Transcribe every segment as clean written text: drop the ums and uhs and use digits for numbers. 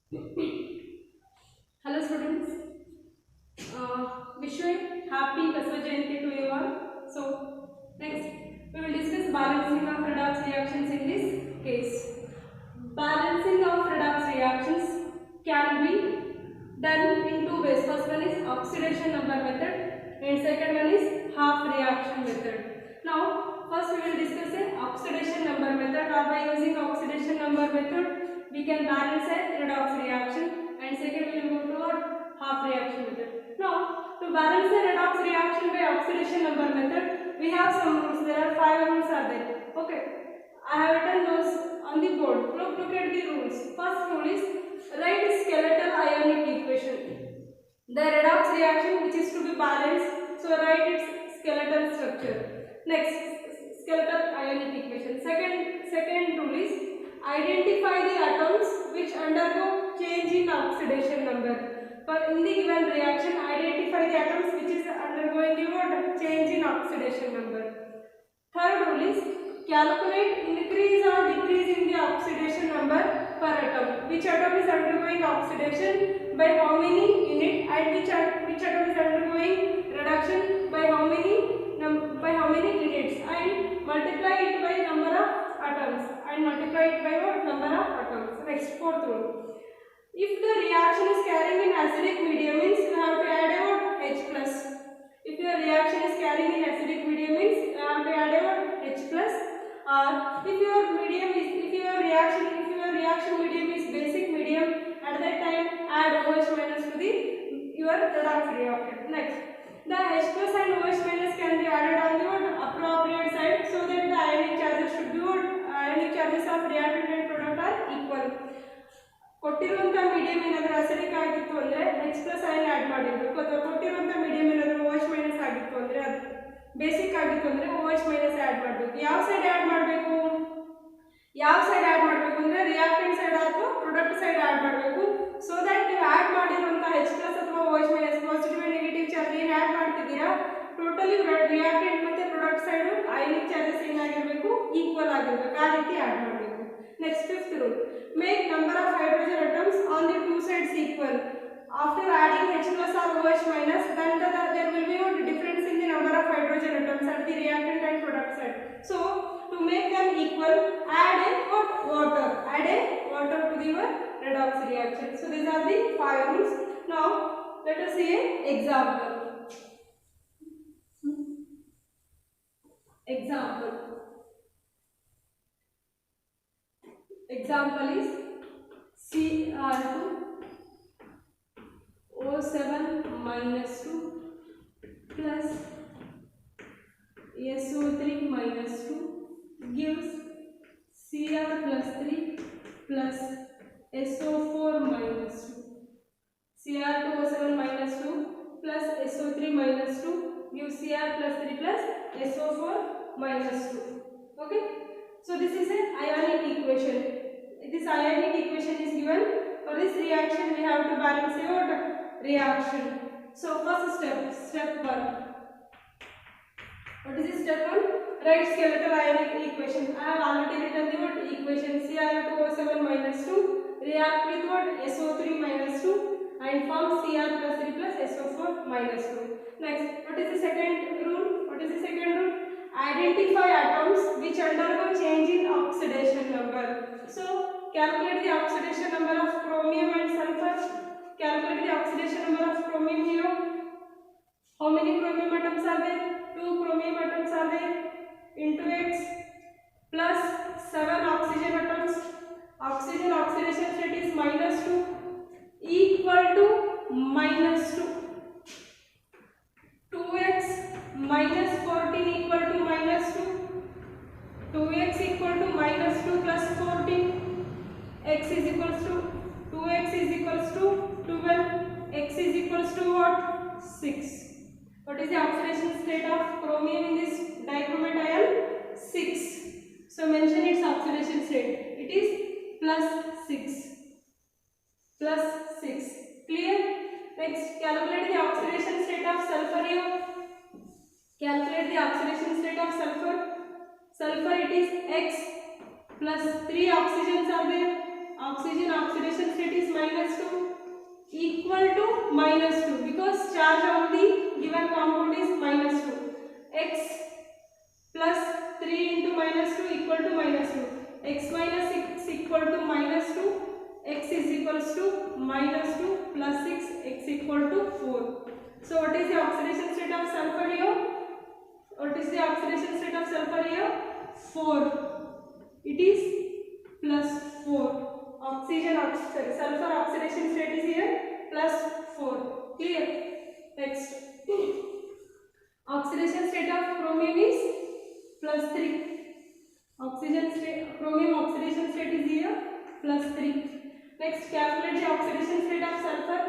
Hello students, wish you a happy Basva Jayanti to you all. So next we will discuss balancing of redox reactions in this case. Balancing of redox reactions can be done in two ways. First one is oxidation number method and second one is half reaction method. Now first we will discuss a oxidation number method, or by using oxidation number method we can balance a redox reaction, and second we will go to our half reaction method. Now to balance a redox reaction by oxidation number method we have some rules. There are 5 rules are there. Okay, I have written those on the board. Look at the rules. First rule is write skeletal ionic equation. The redox reaction which is to be balanced, so write its skeletal structure. Next, skeletal ionic equation. Second rule is identify the atoms which undergo change in oxidation number. For in the given reaction, identify the atoms which is undergoing the change in oxidation number. Third rule is calculate increase or decrease in the oxidation number per atom. Which atom is undergoing oxidation by how many unit, and which atom is undergoing reduction by how many units, and multiply it by number of atoms, and multiply it by what number of atoms. Next, fourth rule. If the reaction is carrying an acidic medium, means you have to add a H plus. If your reaction is carrying an acidic medium, means you have to add a H plus. Or if your reaction medium is basic medium, at that time add OH minus to the your redox reactant. Next, the H plus and OH minus can be added on the appropriate side, so that the ionic charges should be ionic charges of reactant and product are equal. ಕೊಟ್ಟಿರುವಂತ medium ಏನಾದರೂ acidic ಆಗಿತ್ತು ಅಂದ್ರೆ H plus ion add ಮಾಡಿರಬೇಕು, ಅಥವಾ ಕೊಟ್ಟಿರುವಂತ medium ಏನಾದರೂ OH minus ಆಗಿತ್ತು ಅಂದ್ರೆ ಅದು ಬೇಸಿಕ್ ಆಗಿತ್ತು ಅಂದ್ರೆ OH ಮೈನಸ್ ಆಡ್ ಮಾಡಬೇಕು. ಯಾವ ಸೈಡ್ ಆಡ್ ಮಾಡಬೇಕು ಅಂದ್ರೆ ರಿಯಾಕ್ಟೆಂಟ್ ಸೈಡ್ ಅಥವಾ ಪ್ರಾಡಕ್ಟ್ ಸೈಡ್ ಆಡ್ ಮಾಡಬೇಕು. ಸೊ ದಟ್ ನೀವು ಆಡ್ ಮಾಡಿರುವಂತ H ಪ್ಲಸ್ ಅಥವಾ OH minus positive and negative charge ಏನು ಆಡ್ ಮಾಡ್ತಿದ್ದೀರಾ, ಟೋಟಲಿ ರಿಯಾಕ್ಟೆಂಟ್ ಮತ್ತೆ ಪ್ರಾಡಕ್ಟ್ ಸೈಡ್ ಅಯಾನಿಕ್ ಚಾರ್ಜಸ್ ಏನಾಗಿರಬೇಕು, ಈಕ್ವಲ್ ಆಗಿರಬೇಕು. ಆ ರೀತಿ ಆಡ್ ಮಾಡಬೇಕು. Next, fifth rule. Make number of hydrogen atoms on the two sides equal. After adding H plus or OH minus, then there will be a difference in the number of hydrogen atoms at the reactant and product side. So, to make them equal, add a water. Add a water to the redox reaction. So, these are the 5 rules. Now, let us see an example. Example is Cr2O7 minus 2 plus SO3 minus 2 gives Cr plus 3 plus SO4 minus 2. Cr2O7 minus 2 plus SO3 minus 2 gives Cr plus 3 plus SO4 minus 2. Okay. So this is an ionic equation. This ionic equation is given. For this reaction we have to balance your reaction. So first step 1. What is step 1? Write skeletal ionic equation. I have already written the equation. Cr2O7 minus 2 react with SO3 minus 2 and form Cr plus 3 plus SO4 minus 2. Next, what is the second rule? Identify atoms which undergo change in oxidation number. So, calculate the oxidation number of chromium and sulfur. Calculate the oxidation number of chromium here. How many chromium atoms are there? 2 chromium atoms are there. Into X plus 7 oxygen atoms. Oxygen oxidation state is minus 2 equal to minus 2. 2x minus 14 equal to minus 2. 2x equal to minus 2 plus 14. X is equals to 2x is equals to 12. X is equals to what? 6. What is the oxidation state of chromium in this dichromate ion? 6. So mention its oxidation state. It is plus 6. Plus 6. Clear? Next, calculate the oxidation state of sulfur here. Calculate the oxidation state of sulfur. Sulfur, it is X plus 3 oxygens are there. oxygen oxidation state is -2 equal to -2 because charge of the given compound is -2. X plus 3 into -2 equal to -2. X minus 6 equal to -2. X is equals to -2 plus 6. X equal to 4. So what is the oxidation state of sulfur here? What is the oxidation state of sulfur here? 4. It is plus 4. Sulfur oxidation state is here plus 4. Clear? Next. Oxidation state of chromium is plus 3. Chromium oxidation state is here plus 3. Next, calculate the oxidation state of sulfur.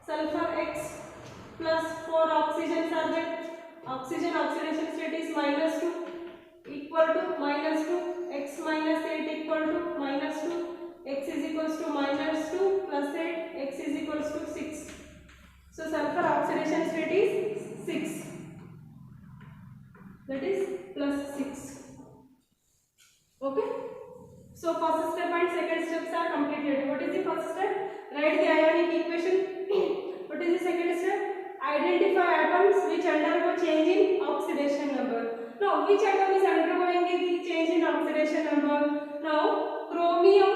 Sulfur X plus 4 oxygens are there. Oxygen oxidation state is -2 equal to -2. X minus 8 equal to -2. X is equals to -2 plus 8. X is equals to 6. So sulfur oxidation state is 6. That is plus 6. Okay. So first step and second steps are completed. What is the first step? Write the ionic equation. What is the second step? Identify atoms which undergo change in oxidation number. Now, which atom is undergoing the change in oxidation number? Now, chromium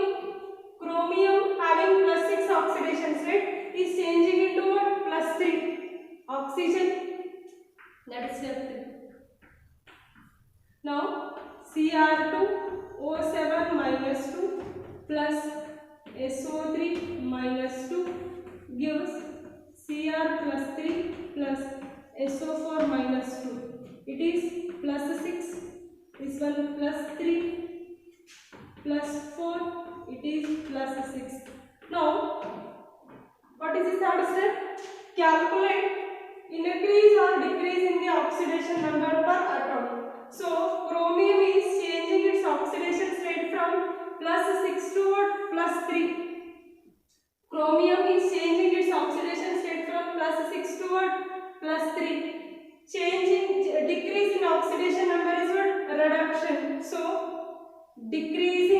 having plus 6 oxidation state is changing into what? Plus 3. Oxygen. That is step 3. Now, Cr2O7 minus 2 plus SO3 minus 2 gives Cr plus 3 plus SO4 minus 2. It is plus 6. This one plus 3 plus 4. It is plus 6. Now, what is the third step? Calculate increase or decrease in the oxidation number per atom. So, chromium is changing its oxidation state from plus 6 to what? Plus 3. Chromium is changing its oxidation state from plus 6 to what? Plus 3. Decrease in oxidation number is what? Reduction. So, decrease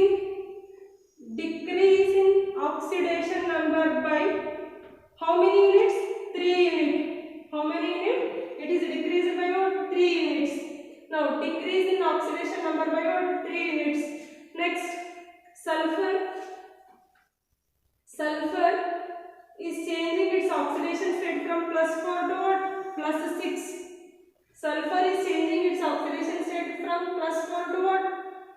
in oxidation number by how many units? 3 units. How many units? It is decreased by what? 3 units. Now, decrease in oxidation number by what? 3 units. Next, sulfur is changing its oxidation state from plus 4 to what? Plus 6. Sulfur is changing its oxidation state from plus 4 to what?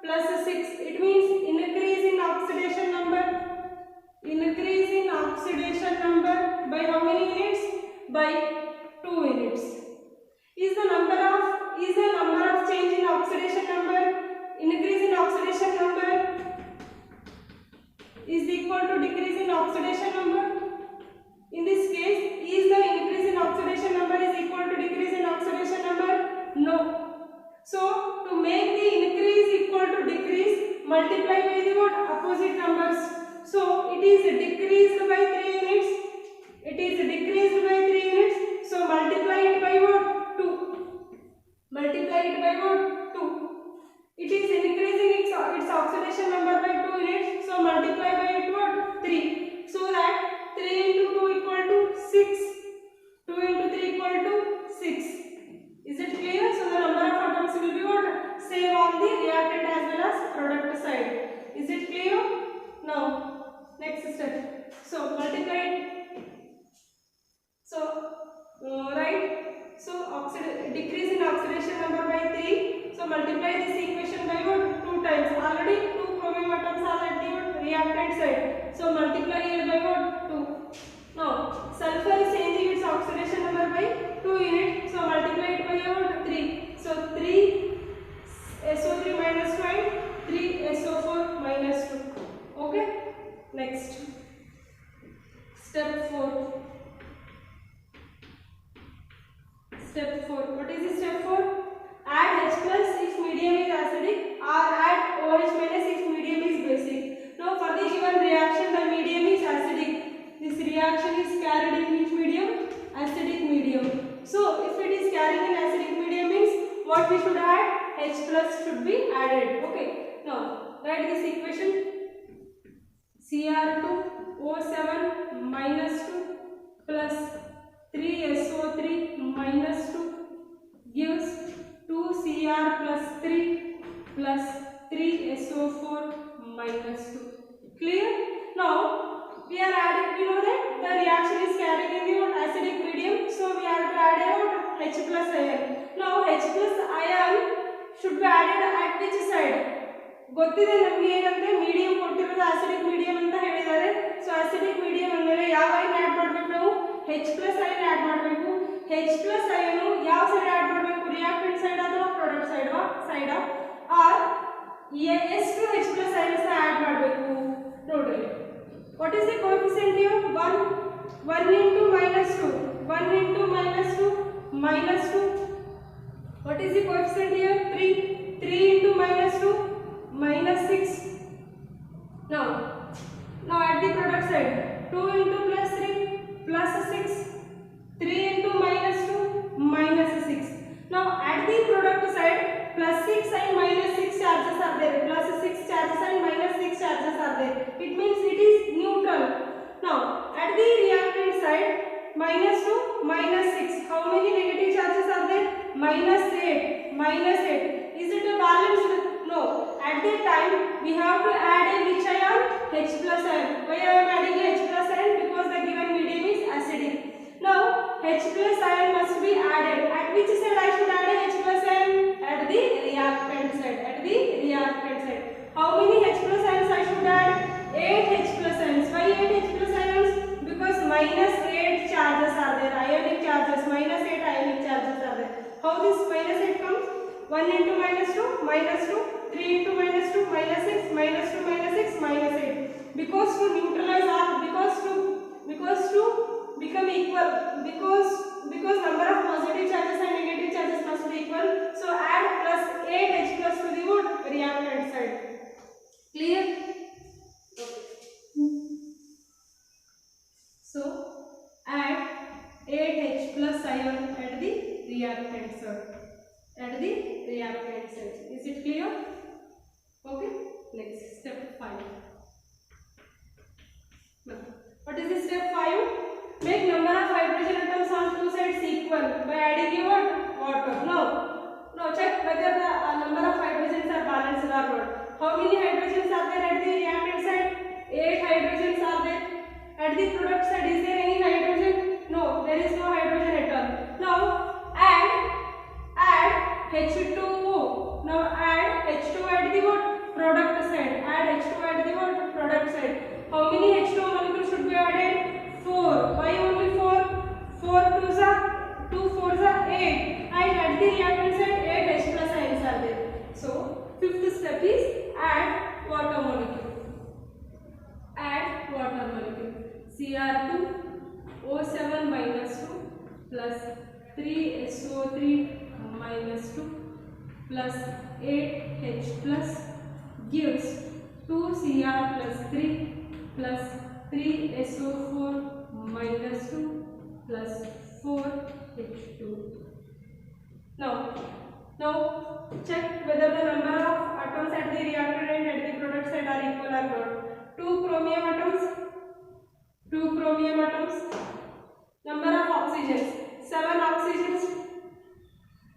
Plus 6. It means increase in oxidation number. Increase in oxidation number by how many units? By 2 units. Is the number of change in oxidation number, increase in oxidation number is equal to decrease in oxidation number? In this case, is the increase in oxidation number is equal to decrease in oxidation number? No. So, to make the increase equal to decrease, multiply by the what? Opposite numbers. So, it is decreased by 3 units. It is decreased by 3 units. So, multiply it by what? 2. Multiply it by what? 2. It is increasing its oxidation number by 2 units. So, multiply by it what? 3. So that 3 into 2 equal to 6. 2 into 3 equal to 6. Is it clear? So, the number of atoms will be what? Same on the reactant as well as product side. Is it clear? Now, next step. So, multiply it. So, right. So, decrease in oxidation number by 3. So, multiply this equation by what? 2 times. Already 2 chromium atoms are at the reactant side. So, multiply it by what? 2. Now, sulfur is changing its oxidation number by 2 units. So, multiply it by what? 3. So, 3 SO3 minus 2 and 3 SO4 minus 2. Okay? Next. Step 4. Step 4. What is the step 4? Add H plus if medium is acidic or add OH minus if medium is basic. Now for the given reaction the medium is acidic. This reaction is carried in which medium? Acidic medium. So if it is carrying in acidic medium means what we should add? H plus should be added. Okay. Now write this equation. Cr2O7 minus 2 plus 3SO3 minus 2 gives 2Cr plus 3 plus 3SO4 minus 2. Clear? Now we are adding, we know that the reaction is carrying in the acidic medium, so we have to add out H plus ion. Now H plus ion should be added at which side? ಗೊತ್ತಿದೆ ನಮಗೆ ಏನಂದ್ರೆ medium ಕೊಟ್ಟಿರೋದು acidic medium ಅಂತ ಹೇಳಿದ್ದಾರೆ. So acidic medium ಅಂದ್ರೆ ಯಾವ ಐನ್ add ಮಾಡಬೇಕು ನಾವು? H plus ion ಆಡ್ ಮಾಡಬೇಕು. H plus ion ಯಾವ ಸೈಡ್ ಆಡ್ ಮಾಡಬೇಕು? ರಿಯಾಕ್ಟೆಂಟ್ ಸೈಡ್ ಅಥವಾ ಪ್ರಾಡಕ್ಟ್ ಸೈಡ್ ಆರ್ ಎಷ್ಟು H plus ions ಆಡ್ ಮಾಡಬೇಕು ನೋಡ್ರಿ. What is the coefficient here? 1 into minus 2. 1 into minus 2 minus 2. What is the coefficient here? 3. 3 into minus 2 minus 6. Now at the product side, 2 into plus 3 plus 6. 3 into minus 2 minus 6. Now at the product side, plus 6 and minus 6 charges are there. Plus 6 charges and minus 6 charges are there. It means it is neutral. Now at the reactant side, minus 2 minus 6. How many negative charges are there? Minus 8. Minus 8. Is it a balanced? No. At that time we have to add a which ion? H plus ion. Why I am adding a H plus ion? Because the given medium is acidic. Now H plus ion must be added. At which side I should add a H plus ion? At the reactant side. At the reactant side. How many H plus ions I should add? 8 H plus ions. Why 8 H plus ions? Because minus 8 charges are there. Ionic charges. Minus 8 ionic charges are there. How this minus 8 comes? 1 into minus 2 minus 2. 3 into minus 2 minus 6 minus 2 minus 6 minus 8. Because to neutralize or because to become equal, because number of positive charges and negative charges must be equal, so add plus 8 H plus to the reactant side. Clear? So add 8 H plus ion at the reactant side. At the reactant side. Is it clear? Okay. Next, step 5. What is the step 5? Make number of hydrogen atoms on two sides equal by adding your water. Now check whether the number of hydrogens are balanced or not. How many hydrogens are there at the reactant side? 8 hydrogens are there. At the product side, is there any hydrogen? No, there is no hydrogen at all. Now add H2O. Now add H2 at the product side. Add H2 at the product side. How many H2O molecules should be added? 4. Why only 4? 4 2s are 2 4s are 8. And at the reactant side, 8 H plus ions are there. So fifth step is add water molecule. Add water molecule. Cr2O7 minus 2 plus 3SO3 minus 2 plus 8H plus gives 2Cr plus 3 plus 3SO4 minus 2 plus 4H2. Now check whether the number of atoms at the reactant and at the product side are equal or not. 2 chromium atoms. Number of oxygens. 7 oxygens.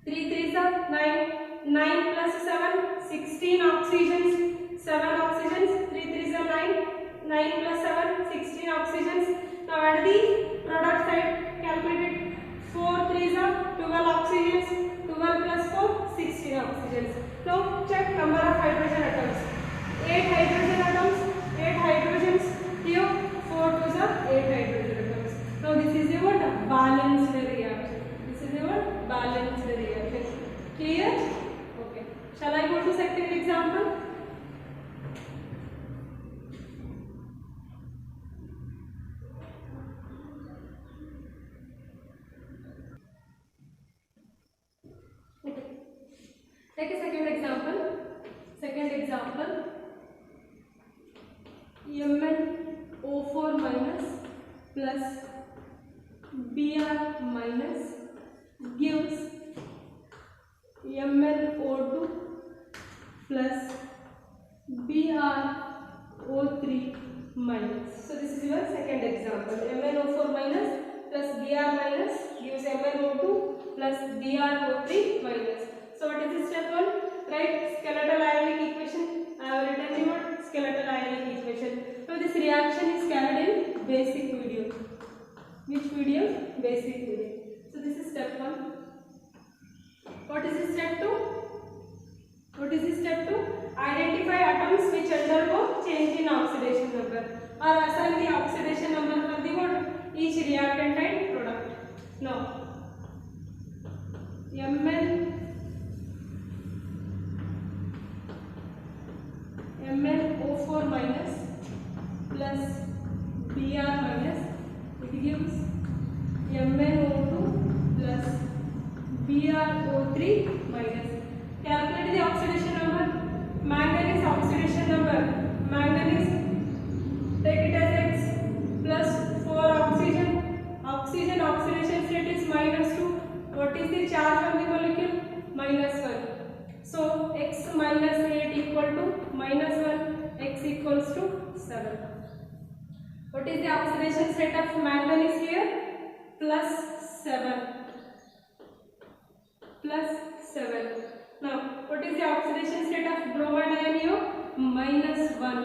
3 3s are 9. 9 plus 7, 16 oxygens. 7 oxygens. 3 3s are 9. 9 plus 7, 16 oxygens. Now at the product side, calculate it. 4 3s are 12 oxygens. 12 plus 4, 16 oxygens. Now check number of hydrogen atoms. 8 hydrogen atoms. 8 hydrogens. Here 4 2s are 8 hydrogen atoms. Now this is your balanced reaction. This is your balanced reaction. Clear? Okay. Shall I go to second example? Okay. Take a second example. MnO4 minus plus Br minus gives MnO2 plus BrO3 minus. So this is your second example. MnO4 minus plus Br minus gives MnO2 plus BrO3 minus. So what is the step 1? Write skeletal ionic equation. I have written the word skeletal ionic equation. So this reaction is carried in basic video. Which video? Basic video. So this is step 1. What is the step 2? What is the step 2? Identify atoms which undergo change in oxidation number, or assign the oxidation number for the what? Each reactant and product. Now, MnO4 minus plus Br minus, it gives MnO2 plus BrO3 minus. Calculate the oxidation number. Manganese oxidation number. Manganese, take it as X plus 4 oxygen. Oxygen oxidation state is -2. What is the charge on the molecule? -1. So X minus 8 equal to -1. X equals to 7. What is the oxidation state of manganese here? +7. +7. Now, what is the oxidation state of bromide ion here? -1.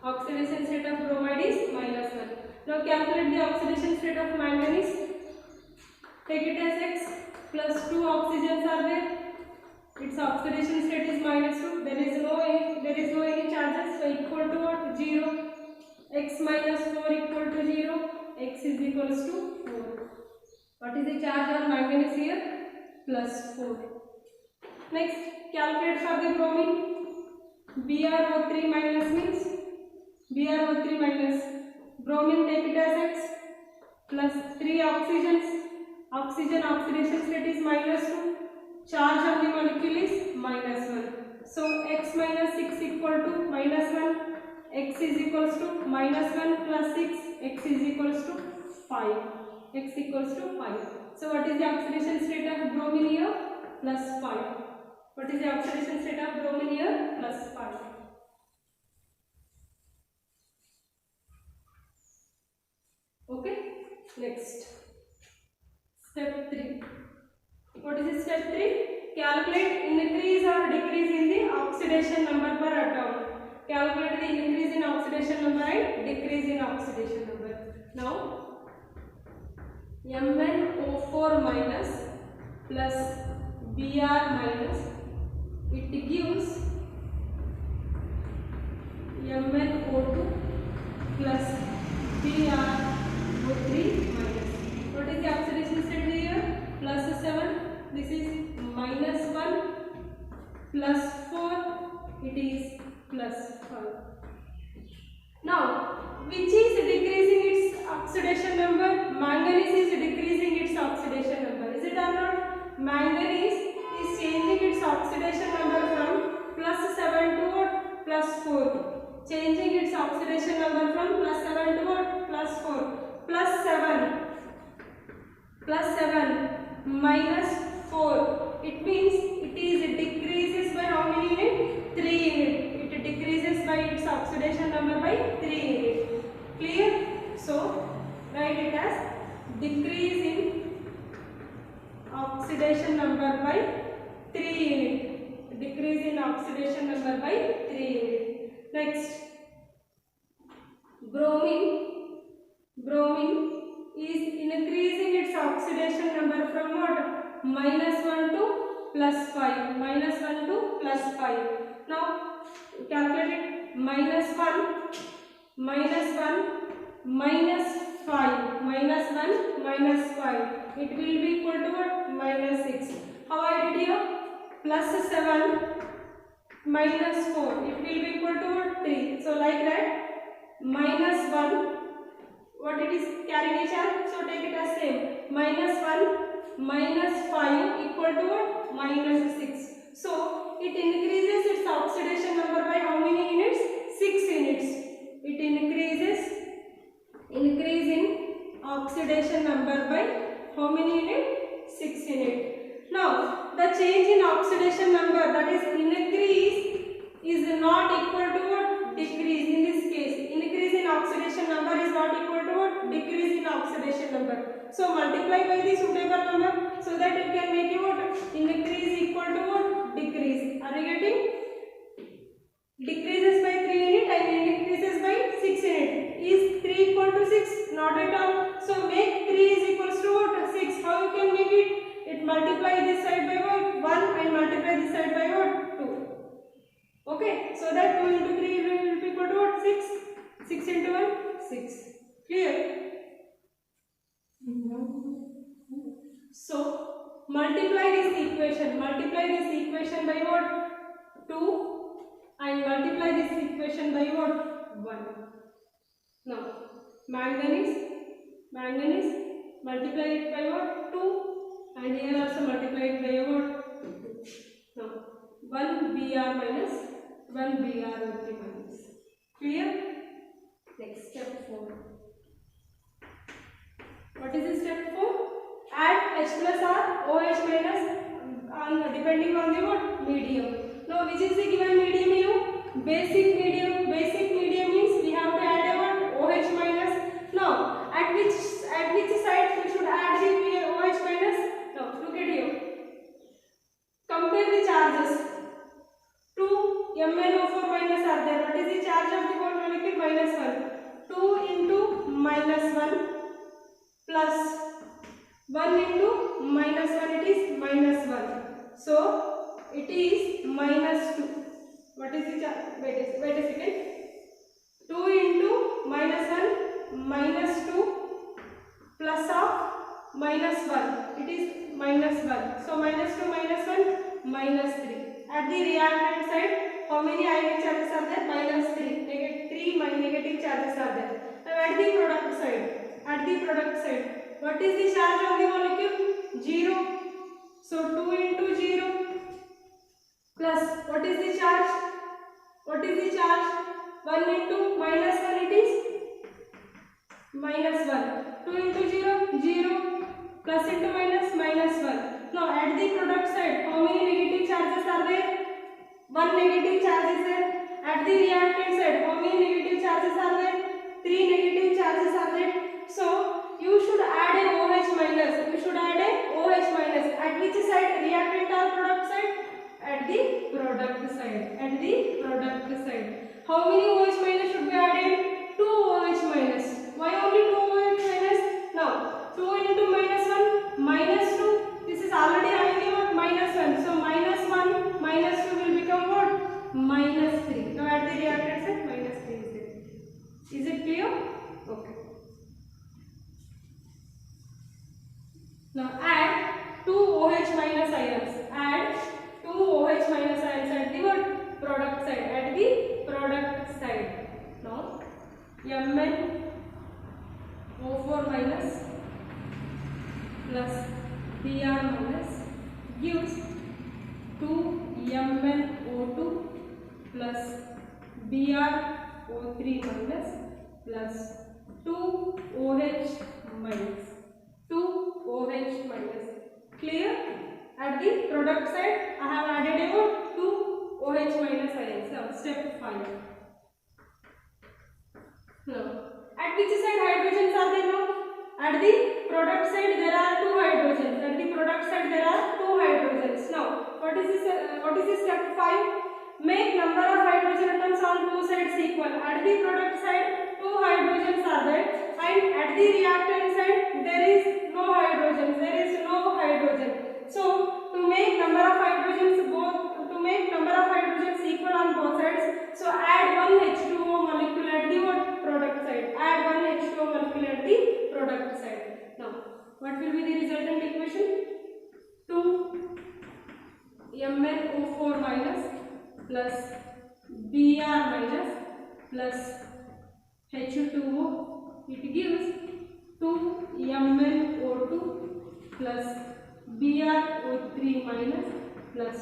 Oxidation state of bromide is -1. Now, calculate the oxidation state of manganese. Take it as X plus 2 oxygens are there. Its oxidation state is -2. There is no any charges, so equal to what? 0. X minus 4 equal to 0. X is equals to 4. What is the charge on manganese here? +4. Next, calculate for the bromine. BrO3 minus means BrO3 minus bromine, take it as X plus 3 oxygens. Oxygen oxidation state is -2. Charge of the molecule is -1. So X minus 6 equal to -1. X is equals to -1 plus 6. X is equals to 5. X equals to 5. So what is the oxidation state of bromine here? +5. What is the oxidation state of bromine here? +5. Okay. Next, step 3. What is the step 3? Calculate increase or decrease in the oxidation number per atom. Calculate the increase in oxidation number and decrease in oxidation number. Now, MnO4 minus plus Br minus, it gives MnO2 plus BrO3 minus. What is the oxidation state here? +7. This is -1 plus 4. It is +5. Now, which is decreasing its oxidation number? Manganese is decreasing its oxidation number. Is it or not? Manganese is changing its oxidation number from +7 to what? +4. Changing its oxidation number from +7 to what? +4. +7 minus 4. It means it is decreases by how many units? 3 units. It decreases by its oxidation number by 3 units. Clear? So write it as decrease in oxidation number by 3 units. Decrease in oxidation number by 3 units. Next, bromine is increasing its oxidation number from what? -1 to +5. -1 to +5. Now calculate it. -1 -1 -5 -1 -5. It will be equal to what? -6. How I did here? +7 -4. It will be equal to what? 3. So like that. -1. What it is carrying a charge? So take it as same. -1 -5 equal to what? -6. So it increases its oxidation number by how many units? 6 units. It increase in oxidation number by how many units? 6 units. Now the change in oxidation number, that is increase, is not equal to what? Decrease. In this case, increase in oxidation number is not equal to what? Decrease in oxidation number. So multiply by the suitable number so that you can make it what? Increase equal to what? Decrease. Are you getting? Decreases by 3 unit and increases by 6 unit. Is 3 equal to 6? Not at all. So make 3 is equals to what? 6. How you can make it? It multiply this side by what? 1 and multiply this side by what? 2. Okay. So that 2 into 3 will be equal to what? 6. 6 into 1? 6. Clear? So multiply this equation. Multiply this equation by what? 2. And multiply this equation by what? 1. Now, manganese, multiply it by what? 2. And here also multiply it by what? 2. Now, 1 Br minus 1 Br3 minus. Clear? Next, step 4. What is this step 4? Add H plus R, OH minus, depending on the what? Medium. Now, which is the given medium here? Basic medium. Basic medium means we have to add a what? OH minus. Now, at which side we should add the OH minus? Now, look at here. Compare the charges. 2 MnO4 minus are there. What is the charge of the whole molecule? Minus 1. 2 into minus 1 plus 1 into minus 1, it is minus 1. So, it is minus 2. What is the charge? Wait a second. 2 into minus 1, minus 2 plus of minus 1. It is minus 1. So, minus 2 minus 1, minus 3. At the reactant side, how many ionic charges are there? Minus 3. Three negative charges are there. Now, at the product side, what is the charge of the molecule? 0. So 2 into 0 plus what is the charge? 1 into minus 1, it is minus 1. 2 into 0, 0 plus into minus, minus 1. Now at the product side, how many negative charges are there? 1 negative charge is there. At the reactant side, how many negative charges are there? 3 negative charges are there. So you should add a OH minus. At which side? Reactant or product side? At the product side. How many OH minus should be added? 2 OH minus. Why only 2 OH minus? Now 2 into minus 1, minus 2. This is already having what? Minus 1. So minus 1, minus 2 will become what? Minus 3. Now at the reactant side, minus 3 is there. Is it clear? Okay. Now add 2 OH minus ions. Add 2 OH minus ions at the what? Product side. At the product side. Now MnO4 minus plus Br minus gives 2 MnO2 plus BrO3 minus plus 2 OH minus. 2 OH minus. Clear? At the product side, I have added about 2 OH minus ions. Now, step 5. Now, at which side hydrogens are there now? At the product side, there are 2 hydrogens. At the product side, there are 2 hydrogens. Now, what is this step 5? Make number of hydrogen atoms on 2 sides equal. At the product side, 2 hydrogens are there, and at the reactant side, there is no hydrogen. So, to make number of hydrogens equal on both sides, so add 1 H2O molecule at the product side. Add 1 H2O molecule at the product side. Now, what will be the resultant equation? 2 MnO4 minus plus Br minus plus H2O, it gives 2 MnO2 plus BrO3 minus plus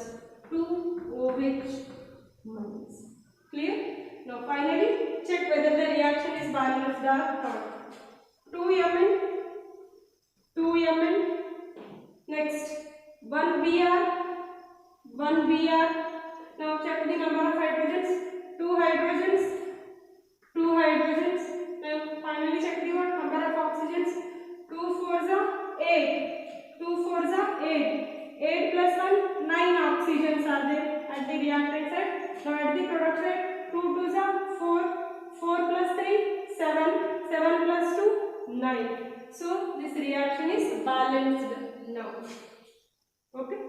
2 OH minus. Clear? Now finally check whether the reaction is balanced or not. 2 Mn, next 1 Br. Now check the number of hydrogens. 2 hydrogens. 2 hydrogens. Then finally check the number of oxygens. 2 4s are 8. 2 4s are 8. 8 plus 1, 9 oxygens are there at the reactant side. Now at the product side, 2 2s are 4. 4 plus 3, 7. 7 plus 2, 9. So this reaction is balanced now. Okay.